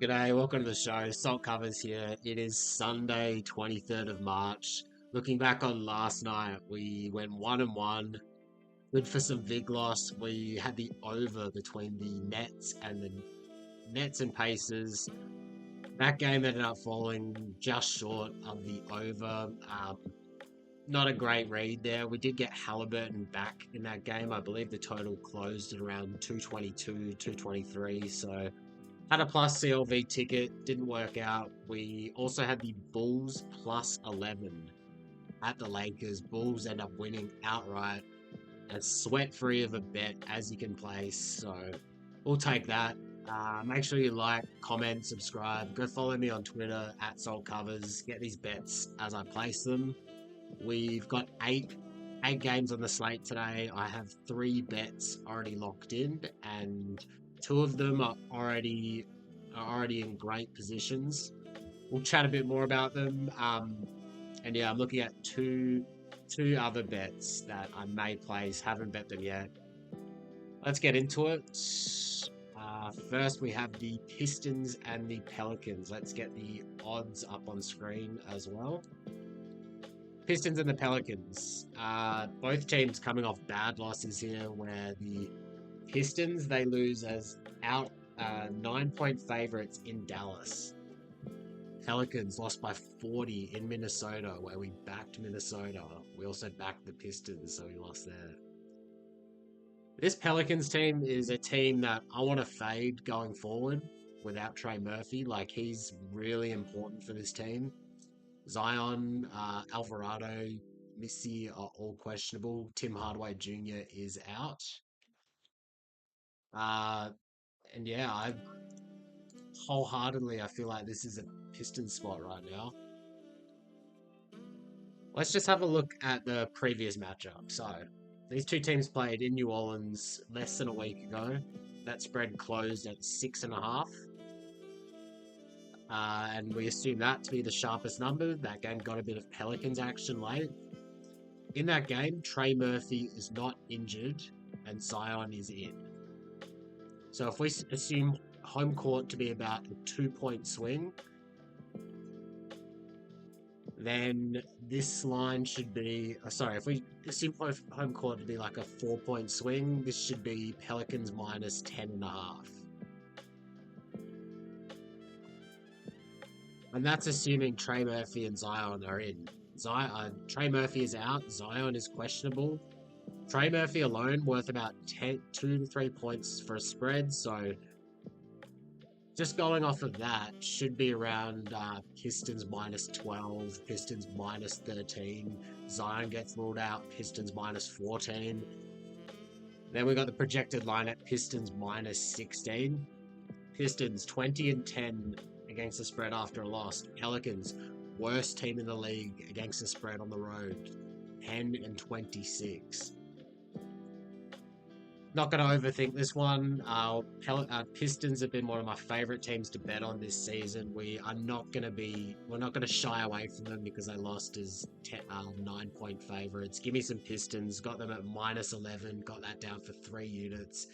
G'day, welcome to the show. Salt Covers here. It is Sunday, 23rd of March. Looking back on last night, we went 1-1. Good for some vig loss. We had the over between the Nets and Pacers. That game ended up falling just short of the over. Not a great read there. We did get Halliburton back in that game. I believe the total closed at around 222, 223. So had a plus CLV ticket, didn't work out. We also had the Bulls plus 11 at the Lakers. Bulls end up winning outright and sweat free of a bet as you can place. So we'll take that. Make sure you like, comment, subscribe. Go follow me on Twitter at Salt Covers. Get these bets as I place them. We've got eight games on the slate today. I have 3 bets already locked in, and 2 of them are already in great positions. We'll chat a bit more about them. And yeah, I'm looking at two other bets that I may place. Haven't bet them yet. Let's get into it. First, we have the Pistons and the Pelicans. Let's get the odds up on screen as well. Pistons and the Pelicans. Both teams coming off bad losses here, where the Pistons, they lose as out 9-point favorites in Dallas. Pelicans lost by 40 in Minnesota, where we backed Minnesota. We also backed the Pistons, so we lost there. This Pelicans team is a team that I want to fade going forward without Trey Murphy. Like, he's really important for this team. Zion, Alvarado, Missy are all questionable. Tim Hardaway Jr. is out. And yeah, I feel like this is a Pistons spot right now. Let's just have a look at the previous matchup. So, these two teams played in New Orleans less than a week ago. That spread closed at 6.5. And we assume that to be the sharpest number. That game got a bit of Pelicans action late. In that game, Trey Murphy is not injured and Zion is in. So if we assume home court to be about a 2-point swing, then this line should be, if we assume home court to be like a 4-point swing, this should be Pelicans minus 10.5. And that's assuming Trey Murphy and Zion are in. Trey Murphy is out. Zion is questionable. Trey Murphy alone worth about 2 to 3 points for a spread. So just going off of that, should be around Pistons minus 12, Pistons minus 13. Zion gets ruled out, Pistons minus 14. Then we got the projected line at Pistons minus 16. Pistons 20-10 against the spread after a loss. Pelicans, worst team in the league against the spread on the road, 10-26. Not going to overthink this one. Pistons have been one of my favorite teams to bet on this season. We're not going to shy away from them because they lost as 9-point favorites. Give me some Pistons. Got them at minus 11. Got that down for 3 units.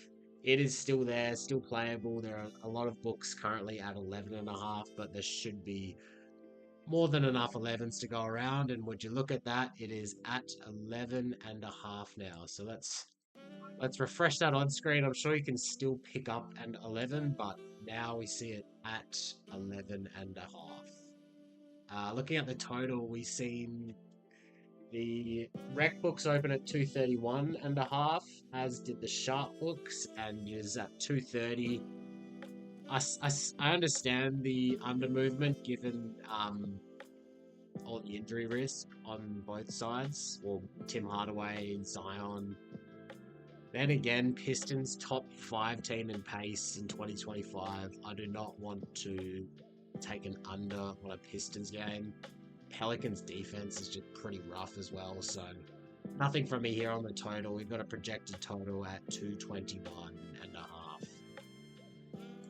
It is still there, still playable. There are a lot of books currently at 11.5, but there should be more than enough 11s to go around. And would you look at that? It is at 11.5 now. So let's refresh that on screen. I'm sure you can still pick up an 11, but now we see it at 11.5. Looking at the total, we've seen the rec books open at 231.5, as did the sharp books, and is at 230. I understand the under movement given all the injury risk on both sides, or Tim Hardaway, Zion. Then again, Pistons top 5 team in pace in 2025. I do not want to take an under on a Pistons game. Pelicans defense is just pretty rough as well, so nothing from me here on the total. We've got a projected total at 221.5.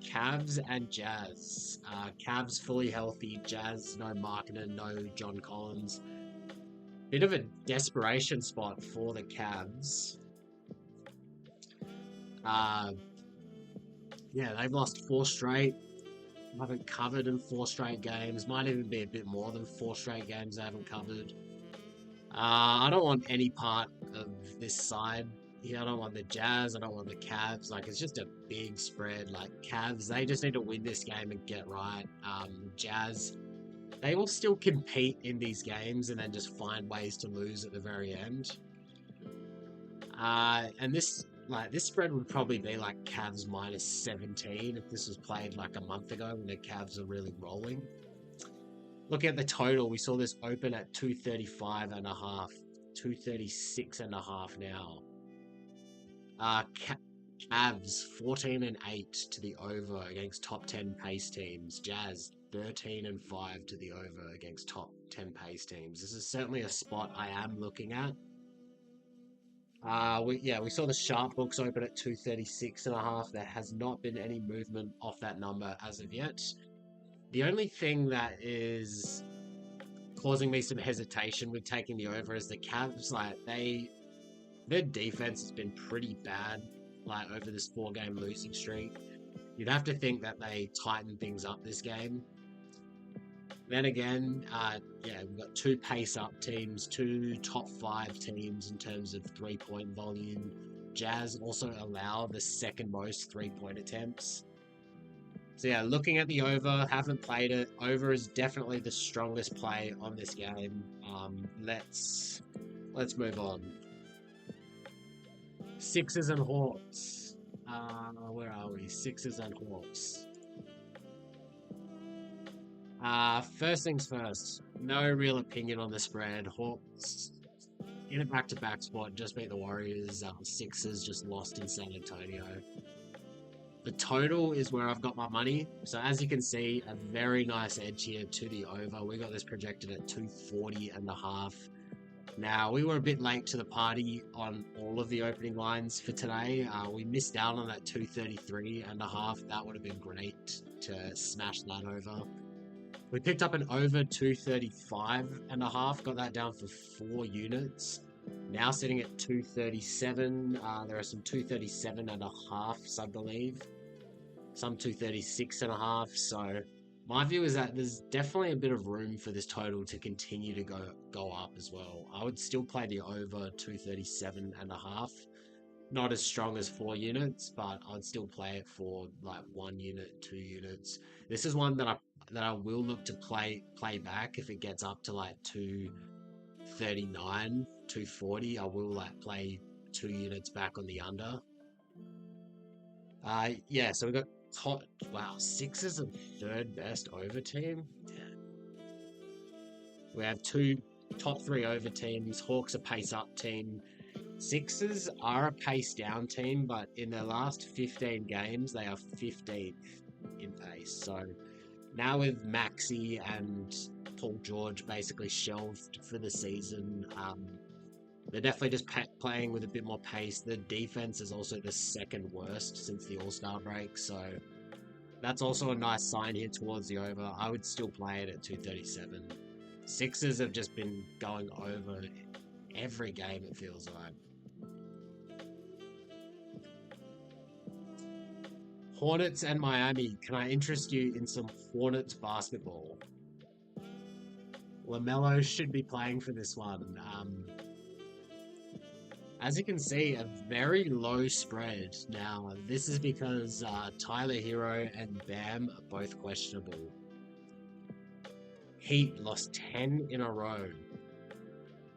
Cavs and Jazz. Cavs fully healthy. Jazz, no Markkanen, no John Collins. Bit of a desperation spot for the Cavs. Yeah, they've lost 4 straight. haven't covered in 4 straight games. Might even be a bit more than 4 straight games I haven't covered. I don't want any part of this side here. I don't want the Jazz. I don't want the Cavs. Like, it's just a big spread. Like, Cavs, they just need to win this game and get right. Jazz, they will still compete in these games and then just find ways to lose at the very end. And this spread would probably be like Cavs -17 if this was played like a month ago when the Cavs are really rolling. Looking at the total, we saw this open at 235.5, 236.5 now. Cavs 14-8 to the over against top 10 pace teams. Jazz 13-5 to the over against top 10 pace teams. This is certainly a spot I am looking at. We saw the sharp books open at 236.5. There has not been any movement off that number as of yet. The only thing that is causing me some hesitation with taking the over is the Cavs. Like, their defense has been pretty bad, like, over this 4-game losing streak. You'd have to think that they tighten things up this game. Then again, we've got 2 pace-up teams, 2 top 5 teams in terms of 3-point volume. Jazz also allow the second most 3-point attempts. So yeah, looking at the over, haven't played it. Over is definitely the strongest play on this game. Let's move on. Sixers and Hawks. Where are we? Sixers and Hawks. First things first, no real opinion on the spread. Hawks in a back-to-back spot, just beat the Warriors. Sixers just lost in San Antonio. The total is where I've got my money. So as you can see, a very nice edge here to the over. We got this projected at 240.5. Now, we were a bit late to the party on all of the opening lines for today. We missed out on that 233.5. That would have been great to smash that over. We picked up an over 235.5, got that down for 4 units. Now sitting at 237. There are some 237.5s, I believe. Some 236.5. So my view is that there's definitely a bit of room for this total to continue to go up as well. I would still play the over 237.5. Not as strong as 4 units, but I'd still play it for like 1 unit, 2 units. This is one that I will look to play back if it gets up to like 239, 240. I will like play 2 units back on the under. So we got Sixers are third best over team. We have 2 top 3 over teams. Hawks a pace up team. Sixers are a pace down team, but in their last 15 games, they are 15th in pace. So now with Maxey and Paul George basically shelved for the season, they're definitely just playing with a bit more pace. The defense is also the second worst since the All-Star break, so that's also a nice sign here towards the over. I would still play it at 237. Sixers have just been going over every game, it feels like. Hornets and Miami. Can I interest you in some Hornets basketball? LaMelo should be playing for this one. As you can see, a very low spread. Now, this is because Tyler Hero and Bam are both questionable. Heat lost 10 in a row,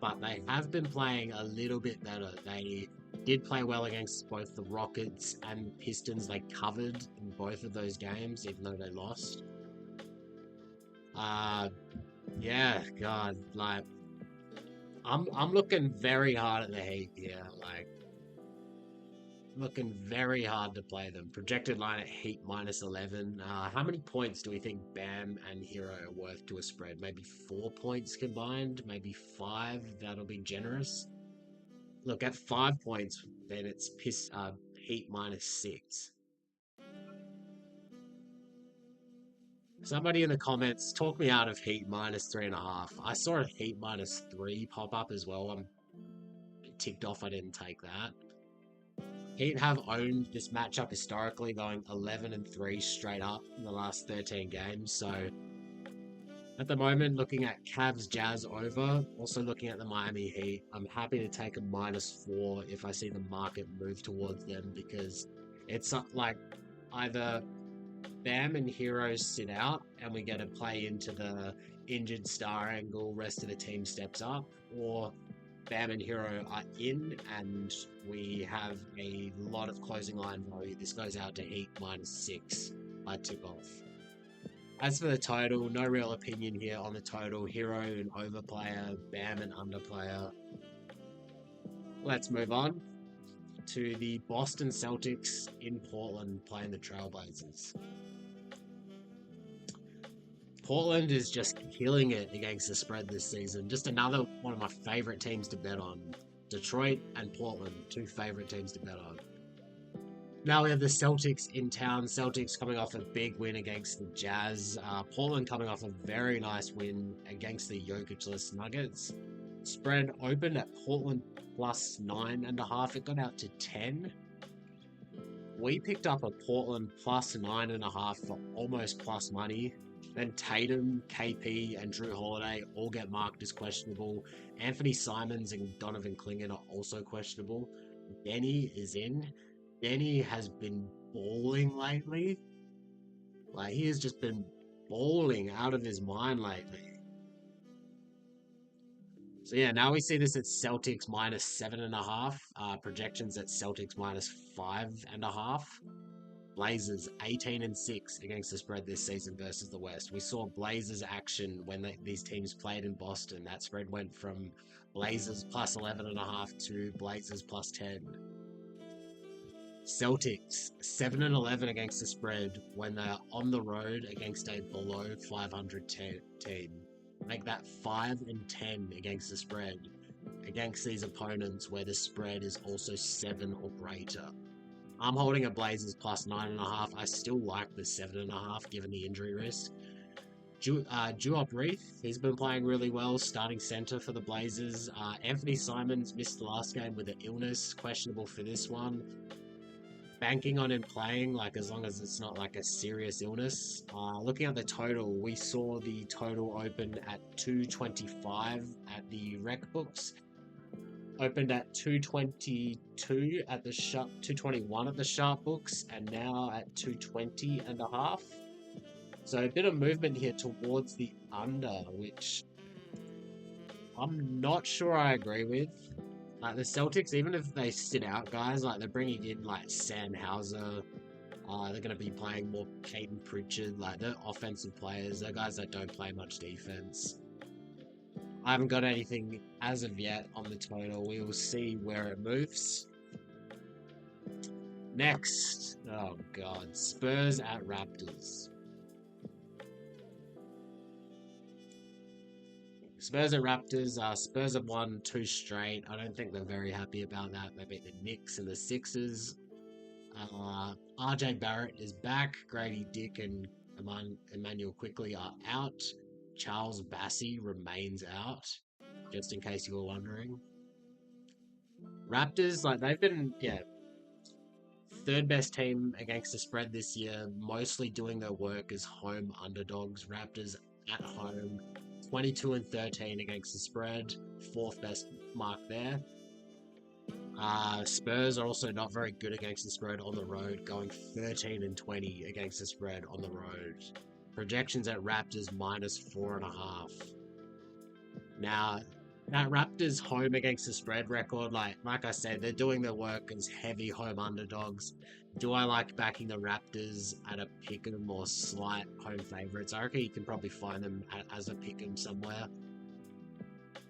but they have been playing a little bit better. They did play well against both the Rockets and Pistons. They covered in both of those games, even though they lost. I'm looking very hard at the Heat here. Like, looking very hard to play them. Projected line at Heat -11. How many points do we think Bam and Hero are worth to a spread? Maybe 4 points combined? Maybe 5? That'll be generous. Look, at 5 points, then it's Heat -6. Somebody in the comments, talk me out of Heat -3.5. I saw a Heat -3 pop up as well. I'm ticked off I didn't take that. Heat have owned this matchup historically, going 11-3 straight up in the last 13 games. So at the moment, looking at Cavs Jazz over, also looking at the Miami Heat, I'm happy to take a -4 if I see the market move towards them, because it's like either Bam and Heroes sit out and we get to play into the injured star angle, rest of the team steps up, or Bam and Hero are in and we have a lot of closing line value. This goes out to Heat -6 by tip off. As for the total, no real opinion here on the total. Hero and overplayer, Bam and underplayer. Let's move on to the Boston Celtics in Portland playing the Trailblazers. Portland is just killing it against the spread this season. Just another one of my favorite teams to bet on. Detroit and Portland, two favorite teams to bet on. Now we have the Celtics in town. Celtics coming off a big win against the Jazz. Portland coming off a very nice win against the Jokic-less Nuggets. Spread opened at Portland +9.5. It got out to 10. We picked up a Portland +9.5 for almost plus money. Then Tatum, KP, and Drew Holiday all get marked as questionable. Anthony Simons and Donovan Clingan are also questionable. Denny is in. Denny has been balling lately. Like, he has just been balling out of his mind lately. So yeah, now we see this at Celtics -7.5. Projections at Celtics -5.5. Blazers 18-6 against the spread this season versus the West. We saw Blazers action when these teams played in Boston. That spread went from Blazers +11.5 to Blazers +10. Celtics 7-11 against the spread when they're on the road against a below 500 team. Make that 5-10 against the spread against these opponents where the spread is also 7 or greater. I'm holding a Blazers +9.5. I still like the 7.5 given the injury risk. Duop Reith, he's been playing really well, starting center for the Blazers. Anthony Simons missed the last game with an illness, questionable for this one. Banking on him playing, like, as long as it's not like a serious illness. Looking at the total, we saw the total open at 225 at the rec books. Opened at 222 at the 221 at the sharp books, and now at 220.5. So a bit of movement here towards the under, which I'm not sure I agree with. Like, the Celtics, even if they sit out guys, like, they're bringing in like Sam Hauser. They're going to be playing more Caden Pritchard. Like, they're offensive players. They're guys that don't play much defense. I haven't got anything as of yet on the total. We will see where it moves. Next, oh god, Spurs at Raptors. Spurs at Raptors. Spurs have won 2 straight. I don't think they're very happy about that. They beat the Knicks and the Sixers. RJ Barrett is back. Grady Dick and Emmanuel Quickly are out. Charles Bassey remains out, just in case you were wondering. Raptors, like, they've been, third best team against the spread this year, mostly doing their work as home underdogs. Raptors at home, 22-13 against the spread, 4th best mark there. Spurs are also not very good against the spread on the road, going 13-20 against the spread on the road. Projections at Raptors -4.5. Now, that Raptors home against the spread record, like I said, they're doing their work as heavy home underdogs. Do I like backing the Raptors at a pick'em or slight home favourites? I reckon you can probably find them as a pick'em somewhere.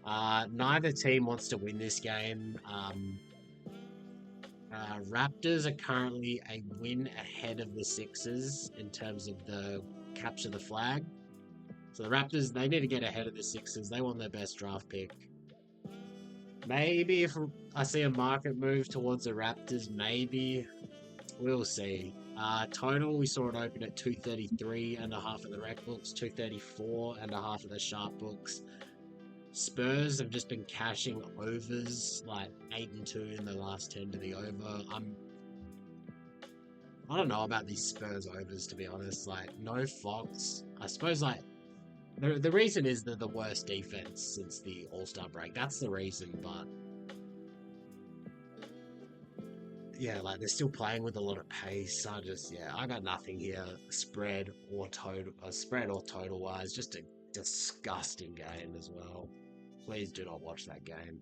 Neither team wants to win this game. Raptors are currently a win ahead of the Sixers in terms of the capture the flag. So the Raptors, they need to get ahead of the Sixers. They want their best draft pick. Maybe if I see a market move towards the Raptors, maybe. We'll see. Total, we saw it open at 233.5 at the rec books, 234.5 at the sharp books. Spurs have just been cashing overs, like 8-2 in the last 10 to the over. I don't know about these Spurs overs, to be honest. Like, no Fox. I suppose, like, the reason is they're the worst defense since the All-Star break. That's the reason, but yeah, like, they're still playing with a lot of pace. I got nothing here. Spread or total wise. Just a disgusting game as well. Please do not watch that game.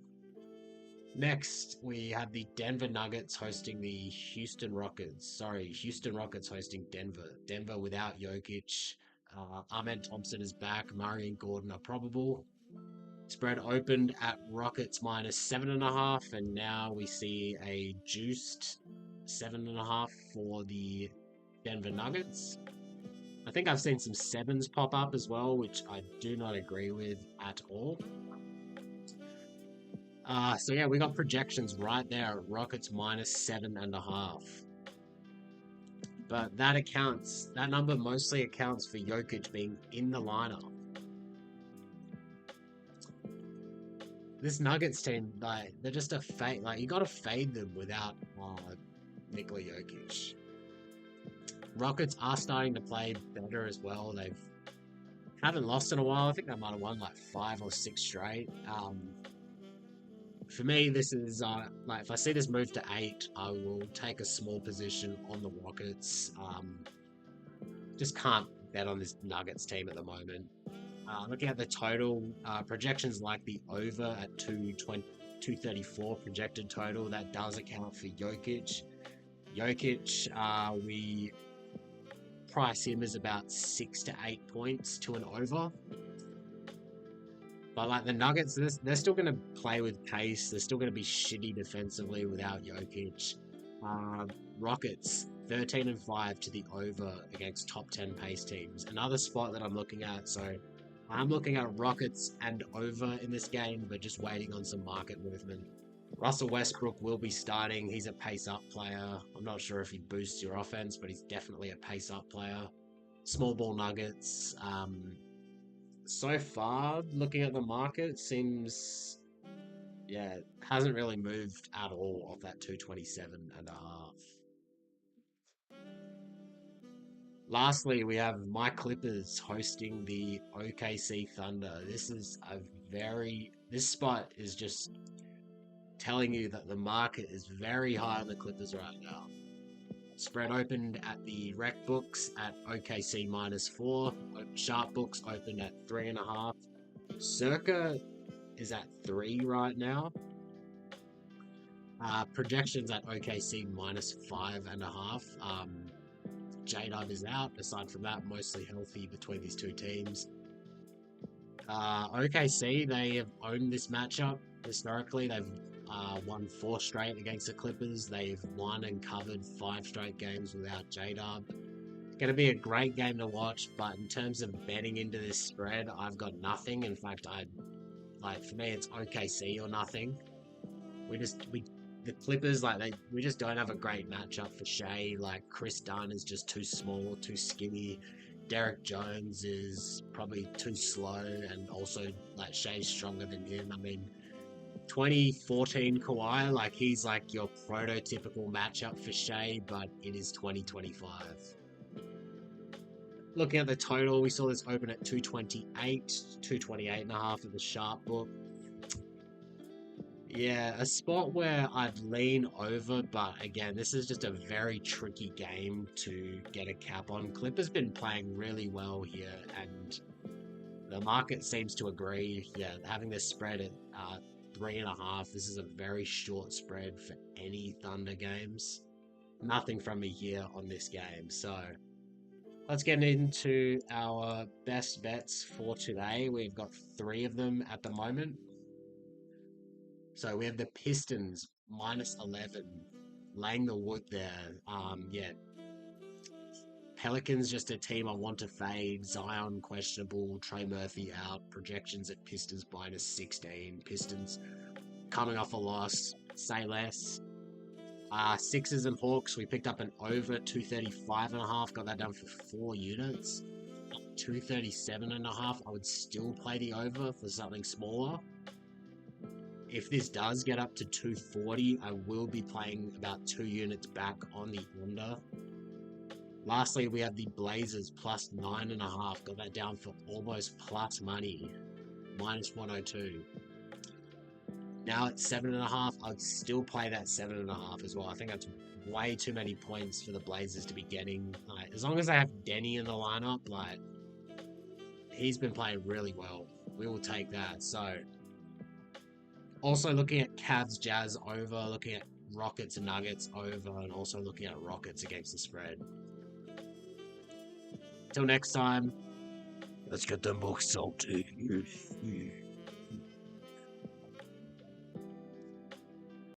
Next, we have the Denver Nuggets hosting the Houston Rockets. Sorry, Houston Rockets hosting Denver. Denver without Jokic. Ahmed Thompson is back. Murray and Gordon are probable. Spread opened at Rockets -7.5, and now we see a juiced 7.5 for the Denver Nuggets. I think I've seen some sevens pop up as well, which I do not agree with at all. So yeah, we got projections right there at Rockets -7.5. But that number mostly accounts for Jokic being in the lineup. This Nuggets team, like, they're just a fade. Like, you gotta fade them without Nikola Jokic. Rockets are starting to play better as well. They haven't lost in a while. I think they might have won like 5 or 6 straight. For me, this is like, if I see this move to 8, I will take a small position on the Rockets. Just can't bet on this Nuggets team at the moment. Looking at the total, projections like the over at 234 projected total. That does account for Jokic. We price him as about 6 to 8 points to an over. But like the Nuggets, they're still going to play with pace. They're still going to be shitty defensively without Jokic. Rockets 13-5 to the over against top 10 pace teams. Another spot that I'm looking at. So I'm looking at Rockets and over in this game, but just waiting on some market movement. Russell Westbrook will be starting. He's a pace up player. I'm not sure if he boosts your offense, but he's definitely a pace up player. Small ball Nuggets. So far, looking at the market, seems, yeah, hasn't really moved at all off that 227.5. Lastly, we have my Clippers hosting the OKC Thunder. This spot is just telling you that the market is very high on the Clippers right now. Spread opened at the rec books at OKC -4. Sharp books opened at 3.5. Circa is at 3 right now. Projections at OKC -5.5. J-Dub is out. Aside from that, mostly healthy between these two teams. OKC, they have owned this matchup historically. They've won 4 straight against the Clippers. They've won and covered 5 straight games without J-Dub. It's going to be a great game to watch, but in terms of betting into this spread, I've got nothing. In fact, for me, it's OKC or nothing. The Clippers, we just don't have a great matchup for Shea. Like, Chris Dunn is just too small, too skinny. Derek Jones is probably too slow, and also, like, Shea's stronger than him. I mean, 2014 Kawhi, like, he's like your prototypical matchup for Shea, but it is 2025. Looking at the total, we saw this open at 228.5 at the sharp book. Yeah, a spot where I'd lean over, but again, this is just a very tricky game to get a cap on. Clippers been playing really well here, and the market seems to agree. Yeah, having this spread at 3.5, this is a very short spread for any Thunder games. Nothing from me here on this game, so let's get into our best bets for today. We've got 3 of them at the moment. So we have the Pistons -11, laying the wood there. Pelicans just a team I want to fade. Zion questionable, Trey Murphy out. Projections at Pistons -16. Pistons coming off a loss. Say less. Sixers and Hawks, we picked up an over 235.5. Got that down for 4 units. 237.5. I would still play the over for something smaller. If this does get up to 240, I will be playing about 2 units back on the under. Lastly, we have the Blazers plus 9.5. Got that down for almost plus money. Minus 102. Now it's 7.5. I'd still play that 7.5 as well. I think that's way too many points for the Blazers to be getting. Like, as long as they have Denny in the lineup, like, he's been playing really well. We will take that. So, also looking at Cavs Jazz over, looking at Rockets and Nuggets over, and also looking at Rockets against the spread. Till next time, let's get them books salty.